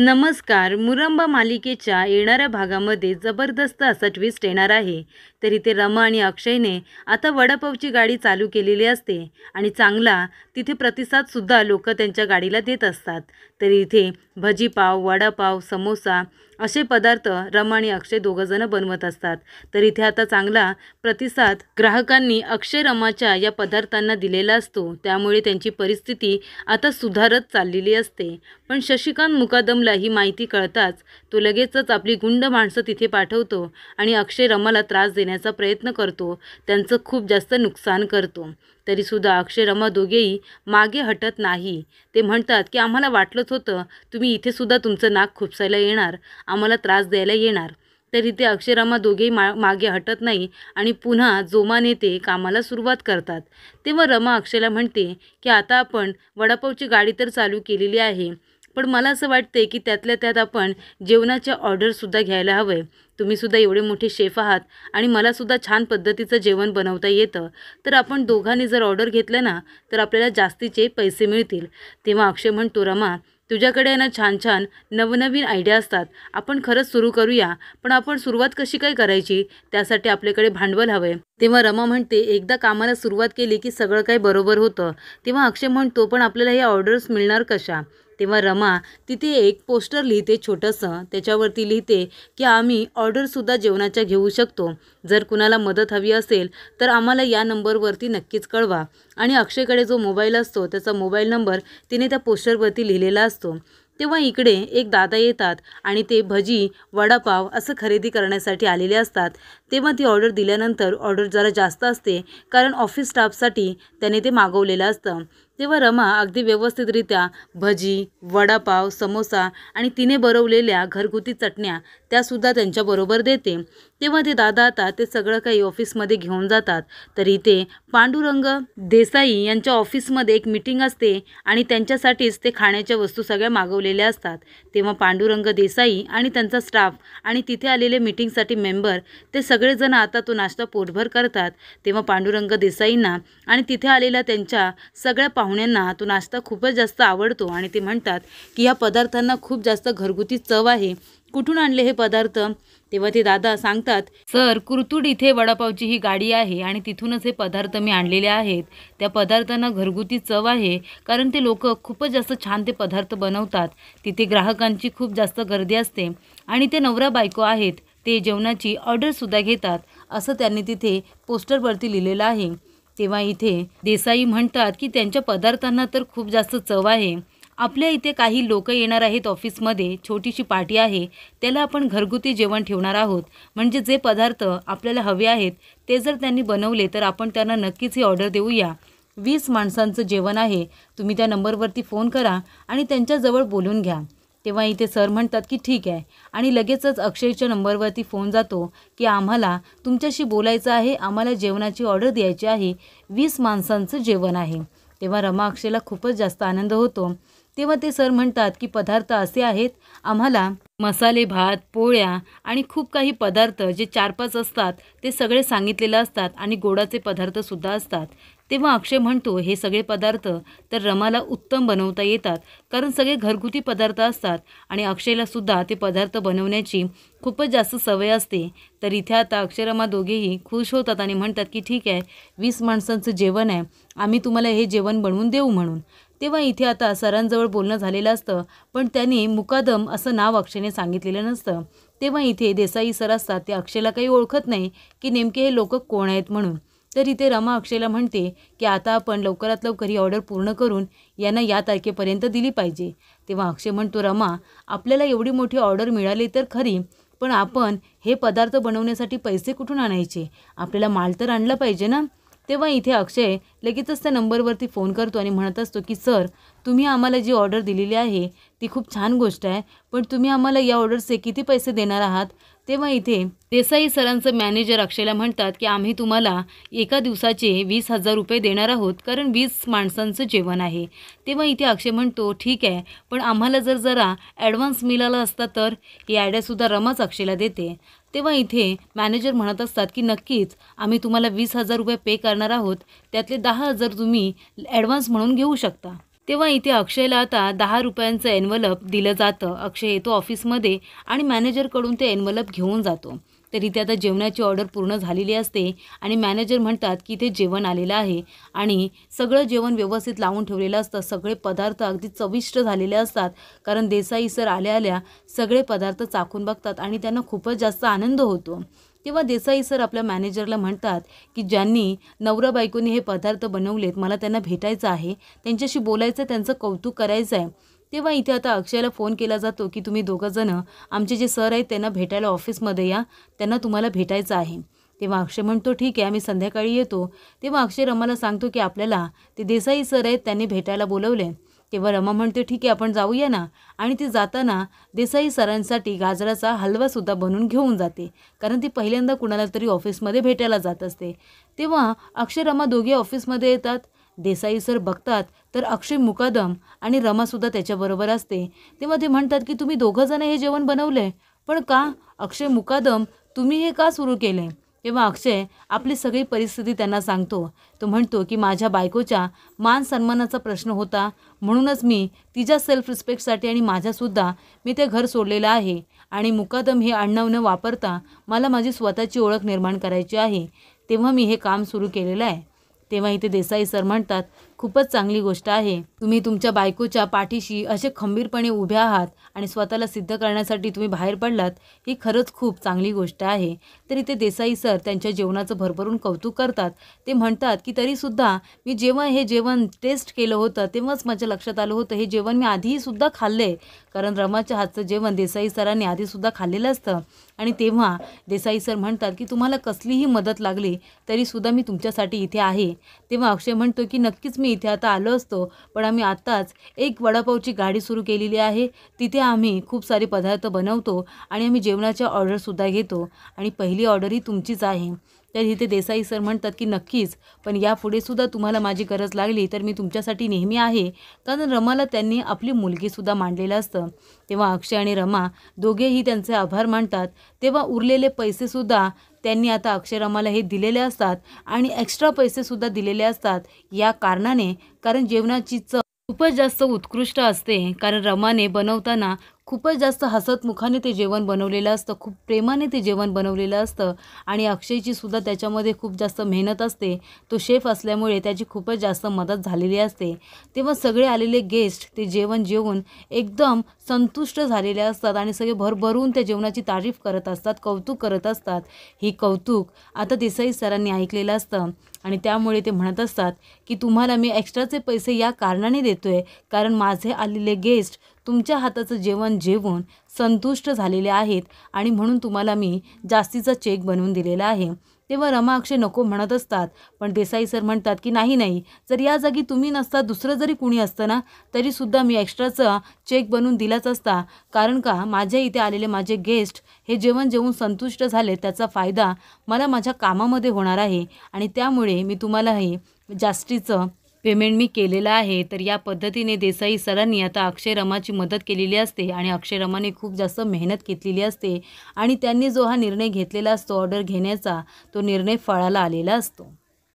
नमस्कार. मुरंबा मालिकेच्या येणाऱ्या भागामध्ये जबरदस्त असा ट्विस्ट येणार आहे. तर इथे रमा आणि अक्षयने आता वडापावची गाडी चालू केलेली असते आणि चांगला तिथे प्रतिसादसुद्धा लोक त्यांच्या गाडीला देत असतात. तर इथे भजीपाव, वडापाव, समोसा असे पदार्थ रमा आणि अक्षय दोघंजणं बनवत असतात. तर इथे आता चांगला प्रतिसाद ग्राहकांनी अक्षय रमाच्या या पदार्थांना दिलेला असतो. त्यामुळे त्यांची परिस्थिती आता सुधारत चाललेली असते. पण शशिकांत मुकादमला ही माहिती कळताच तो लगेचच आपली गुंड माणसं तिथे पाठवतो आणि अक्षय रमाला त्रास देण्याचा प्रयत्न करतो. त्यांचं खूप जास्त नुकसान करतो. तरीसुद्धा अक्षय रमा दोघेही मागे हटत नाही. ते म्हणतात की आम्हाला वाटलंच होतं तुम्ही इथे सुद्धा तुमचं नाक खुपसायला येणार, आम्हाला त्रास द्यायला येणार. तर इथे अक्षय रमा दोघेही मागे हटत नाही आणि पुन्हा जोमाने ते कामाला सुरुवात करतात. तेव्हा रमा अक्षयला म्हणते की आता आपण वडापावची गाडी तर चालू केलेली आहे, पण मला असं वाटते की त्यातल्या त्यात आपण जेवणाच्या ऑर्डरसुद्धा घ्यायला हवं आहे. तुम्हीसुद्धा एवढे मोठे शेफ आहात आणि मलासुद्धा छान पद्धतीचं जेवण बनवता येतं. तर आपण दोघांनी जर ऑर्डर घेतलं ना तर आपल्याला जास्तीचे पैसे मिळतील. तेव्हा अक्षय म्हणतो, रमा तुझ्याकडे ना छान छान नवनवीन आयडिया असतात, आपण खरंच सुरू करूया. पण आपण सुरुवात कशी काय करायची, त्यासाठी आपल्याकडे भांडवल हवं आहे. तेव्हा रमा म्हणते, एकदा कामाला सुरुवात केली की सगळं काही बरोबर होतं. तेव्हा अक्षय म्हणतो, पण आपल्याला हे ऑर्डर्स मिळणार कशा. तेव्हा रमा तिथे एक पोस्टर लिहिते छोटंसं. त्याच्यावरती लिहिते की आम्ही ऑर्डरसुद्धा जेवणाच्या घेऊ शकतो. जर कुणाला मदत हवी असेल तर आम्हाला या नंबरवरती नक्कीच कळवा. आणि अक्षयकडे जो मोबाईल असतो त्याचा मोबाईल नंबर तिने त्या पोस्टरवरती लिहिलेला असतो. तेव्हा इकडे एक दादा येतात आणि ते भजी, वडापाव असं खरेदी करण्यासाठी आलेले असतात. तेव्हा ती ऑर्डर दिल्यानंतर ऑर्डर जरा जास्त असते, कारण ऑफिस स्टाफसाठी त्याने ते मागवलेलं असतं. तेव्हा रमा अगदी व्यवस्थितरित्या भजी, वडापाव, समोसा आणि तिने बनवलेल्या घरगुती चटण्या त्यासुद्धा त्यांच्याबरोबर देते. तेव्हा ते दादा आता ते सगळं काही ऑफिसमध्ये घेऊन जातात. तर इथे पांडुरंग देसाई यांच्या ऑफिसमध्ये एक मीटिंग असते आणि त्यांच्यासाठीच ते खाण्याच्या वस्तू सगळ्या मागवलेल्या असतात. तेव्हा पांडुरंग देसाई आणि त्यांचा स्टाफ आणि तिथे आलेले मीटिंगसाठी मेंबर ते सगळेजण आता तो नाश्ता पोटभर करतात. तेव्हा पांडुरंग देसाईंना आणि तिथे आलेल्या त्यांच्या सगळ्या पाहुण्यांना तो नाश्ता खूपच जास्त आवडतो आणि ते म्हणतात की या पदार्थांना खूप जास्त घरगुती चव आहे, कुठून आणले हे पदार्थ. तेव्हा ते दादा सांगतात, सर कुरतूड इथे वडापावची ही गाडी आहे आणि तिथूनच हे पदार्थ मी आणलेले आहेत. त्या पदार्थांना घरगुती चव आहे, कारण ते लोक खूपच जास्त छान ते पदार्थ बनवतात. तिथे ग्राहकांची खूप जास्त गर्दी असते आणि ते नवरा बायको आहेत, ते जेवणाची ऑर्डरसुद्धा घेतात, असं त्यांनी तिथे पोस्टरवरती लिहिलेलं आहे. तेव्हा इथे देसाई म्हणतात की त्यांच्या पदार्थांना तर खूप जास्त चव आहे. आपल्या इथे काही लोक येणार आहेत ऑफिसमध्ये, छोटीशी पार्टी आहे, त्याला आपण घरगुती जेवण ठेवणार आहोत. म्हणजे जे पदार्थ आपल्याला हवे आहेत ते जर त्यांनी बनवले तर आपण त्यांना नक्कीच ही ऑर्डर देऊया. 20 माणसांचं जेवण आहे, तुम्ही त्या नंबरवरती फोन करा आणि त्यांच्याजवळ बोलून घ्या. तेव्हा इथे सर म्हणतात की ठीक आहे आणि लगेचच अक्षयच्या नंबरवरती फोन जातो की आम्हाला तुमच्याशी बोलायचं आहे, आम्हाला जेवणाची ऑर्डर द्यायची आहे, 20 माणसांचं जेवण आहे. तेव्हा रमा अक्षयला खूपच जास्त आनंद होतो. तेव्हा ते सर म्हणतात की पदार्थ असे आहेत, आम्हाला मसाले भात, पोळ्या आणि खूप काही पदार्थ जे 4-5 असतात ते सगळे सांगितलेले असतात आणि गोडाचे पदार्थसुद्धा असतात. तेव्हा अक्षय म्हणतो, हे सगळे पदार्थ तर रमाला उत्तम बनवता येतात, कारण सगळे घरगुती पदार्थ असतात आणि अक्षयलासुद्धा ते पदार्थ बनवण्याची खूपच जास्त सवय असते. तर इथे आता अक्षय रमा दोघेही खुश होतात आणि म्हणतात की ठीक आहे, 20 माणसांचं जेवण आहे, आम्ही तुम्हाला हे जेवण बनवून देऊ म्हणून. तेव्हा इथे आता सरांजवळ बोलणं झालेलं असतं, पण त्यांनी मुकादम असं नाव अक्षयने सांगितलेलं नसतं. तेव्हा इथे देसाई सर असतात, ते अक्षयला काही ओळखत नाही की नेमके हे लोक कोण आहेत म्हणून. तर इथे रमा अक्षयला म्हणते की आता आपण लवकरात लवकर ही ऑर्डर पूर्ण करून यांना या तारखेपर्यंत दिली पाहिजे. तेव्हा अक्षय म्हणतो, रमा आपल्याला एवढी मोठी ऑर्डर मिळाली तर खरी, पण आपण हे पदार्थ बनवण्यासाठी पैसे कुठून आणायचे, आपल्याला माल तर आणला पाहिजे ना. तेव्हा इथे अक्षय लगेचच त्या नंबरवरती फोन करतो आणि म्हणत असतो की सर तुम्ही आम्हाला जी ऑर्डर दिलेली आहे ती खूप छान गोष्ट आहे, पण तुम्ही आम्हाला या ऑर्डरचे किती पैसे देणार आहात. तेव्हा इथे देसाई सरांचं मॅनेजर अक्षयला म्हणतात की आम्ही तुम्हाला एका दिवसाचे 20,000 रुपये देणार आहोत, कारण 20 माणसांचं जेवण आहे. तेव्हा इथे अक्षय म्हणतो, ठीक आहे, पण आम्हाला जरा ॲडव्हान्स मिळाला असता तर. ही आयडियासुद्धा रमाच अक्षयला देते. तेव्हा इथे मॅनेजर म्हणत असतात की नक्कीच आम्ही तुम्हाला 20,000 रुपये पे करणार आहोत, त्यातले 10,000 तुम्ही ॲडव्हान्स म्हणून घेऊ शकता. तेव्हा इथे अक्षयला आता 10 रुपयांचं एन्व्हलप दिलं जातं. अक्षय येतो ऑफिसमध्ये आणि मॅनेजरकडून ते एन्व्हलप घेऊन जातो. तर इथे आता जेवणाची ऑर्डर पूर्ण झालेली असते आणि मॅनेजर म्हणतात की इथे जेवण आलेलं आहे आणि सगळं जेवण व्यवस्थित लावून ठेवलेलं असतं. सगळे पदार्थ अगदी चविष्ट झालेले असतात, कारण देसाई सर आल्या सगळे पदार्थ चाखून बघतात आणि त्यांना खूपच जास्त आनंद होतो. तेव्हा देसाई सर आपल्या मॅनेजरला म्हणतात की ज्यांनी नवरा बायकोनी हे पदार्थ बनवलेत, मला त्यांना भेटायचं आहे, त्यांच्याशी बोलायचं, त्यांचं कौतुक करायचं आहे. तेव्हा इथे आता अक्षयला फोन केला जातो की तुम्ही दोघंजणं आमचे जे सर आहेत त्यांना भेटायला ऑफिसमध्ये या, त्यांना तुम्हाला भेटायचं आहे. तेव्हा अक्षय म्हणतो ठीक आहे, आम्ही संध्याकाळी येतो. तेव्हा अक्षय रमाला सांगतो की आपल्याला ते देसाई सर आहेत त्यांनी भेटायला बोलवले. तेव्हा रमा म्हणते ठीक आहे, आपण जाऊया ना. आणि ती जाताना देसाई सरांसाठी गाजराचा हलवासुद्धा बनवून घेऊन जाते, कारण ती पहिल्यांदा कुणाला तरी ऑफिसमध्ये भेटायला जात असते. तेव्हा अक्षय रमा दोघे ऑफिसमध्ये येतात. देसाई सर बघतात तर अक्षय मुकादम आणि रमासुद्धा त्याच्याबरोबर असते. तेव्हा ते म्हणतात की तुम्ही दोघंजण हे जेवण बनवले, पण का? अक्षय मुकादम, तुम्ही हे का सुरू केले? तेव्हा अक्षय आपली सगळी परिस्थिती त्यांना सांगतो. तो म्हणतो की माझ्या बायकोच्या मान सन्मानाचा प्रश्न होता, म्हणूनच मी तिच्या सेल्फ रिस्पेक्टसाठी आणि माझ्यासुद्धा मी ते घर सोडलेलं आहे आणि मुकादम हे आडनाव न वापरता मला माझी स्वतःची ओळख निर्माण करायची आहे, तेव्हा मी हे काम सुरू केलेलं आहे. तेव्हा इथे देसाई सर म्हणतात खूपच चांगली गोष्ट आहे, तुम्ही तुमच्या बायकोच्या पाठीशी असे खंबीरपणे उभे आहात आणि स्वतःला सिद्ध करण्यासाठी तुम्ही बाहेर पडलात, ही खरंच खूप चांगली गोष्ट आहे. तर इथे देसाई सर त्यांच्या जेवणाचं भरभरून कौतुक करतात. ते म्हणतात की तरीसुद्धा मी जेव्हा हे जेवण टेस्ट केलं होतं तेव्हाच माझ्या लक्षात आलं होतं हे जेवण मी आधीसुद्धा खाल्ले, कारण रमाच्या हातचं जेवण देसाई सरांनी आधीसुद्धा खाल्लेलं असतं. आणि तेव्हा देसाई सर म्हणतात की तुम्हाला कसलीही मदत लागली तरीसुद्धा मी तुमच्यासाठी इथे आहे. तेव्हा अक्षय म्हणतो की नक्कीच मी इथे आता आलो असतो, पण आम्ही आत्ताच एक वडापावची गाडी सुरू केलेली आहे, तिथे आम्ही खूप सारे पदार्थ बनवतो आणि आम्ही जेवणाच्या ऑर्डरसुद्धा घेतो आणि पहिली ऑर्डर ही तुमचीच आहे. तर इथे देसाई सर म्हणतात की नक्कीच, पण यापुढे सुद्धा तुम्हाला माझी गरज लागली तर मी तुमच्यासाठी नेहमी आहे, कारण रमाला त्यांनी आपली मुलगीसुद्धा मांडलेलं असतं. तेव्हा अक्षय आणि रमा दोघेही त्यांचे आभार मानतात. तेव्हा उरलेले पैसेसुद्धा त्यांनी आता अक्षय रमाला हे दिलेले असतात आणि एक्स्ट्रा पैसेसुद्धा दिलेले असतात या कारणाने, कारण जेवणाची चव खूपच जास्त उत्कृष्ट असते, कारण रमाने बनवताना खूपच जास्त हसतमुखाने ते जेवण बनवलेलं असतं, खूप प्रेमाने ते जेवण बनवलेलं असतं आणि अक्षयची सुद्धा त्याच्यामध्ये खूप जास्त मेहनत असते. तो शेफ असल्यामुळे त्याची खूपच जास्त मदत झालेली असते. तेव्हा सगळे आलेले गेस्ट ते जेवण जेवून एकदम संतुष्ट झालेले असतात आणि सगळे भरभरून त्या जेवणाची तारीफ करत असतात, कौतुक करत असतात. ही कौतुक आता देसाई सरांनी ऐकलेलं असतं आणि त्यामुळे ते म्हणत असतात की तुम्हाला मी एक्स्ट्राचे पैसे या कारणाने देतोय, कारण माझे आलेले गेस्ट तुमच्या हाताचं जेवण जेवून संतुष्ट झालेले आहेत आणि म्हणून तुम्हाला मी जास्तीचा चेक बनवून दिलेला आहे. तेव्हा रमा अक्षय नको म्हणत असतात, पण देसाई सर म्हणतात की नाही, जर या जागी तुम्ही नसता, दुसरं जरी कुणी असतं ना, तरीसुद्धा मी एक्स्ट्राचा चेक बनवून दिलाच असता, कारण का माझ्या इथे आलेले माझे गेस्ट हे जेवण जेवून संतुष्ट झाले, त्याचा फायदा मला माझ्या कामामध्ये होणार आहे आणि त्यामुळे मी तुम्हाला हे जास्तीचं पेमेंट मी केलेलं आहे. तर या पद्धतीने देसाई सरांनी आता अक्षय रमाची मदत केलेली असते आणि अक्षय रमाने खूप जास्त मेहनत घेतलेली असते आणि त्यांनी जो हा निर्णय घेतलेला असतो ऑर्डर घेण्याचा, तो निर्णय फळाला आलेला असतो.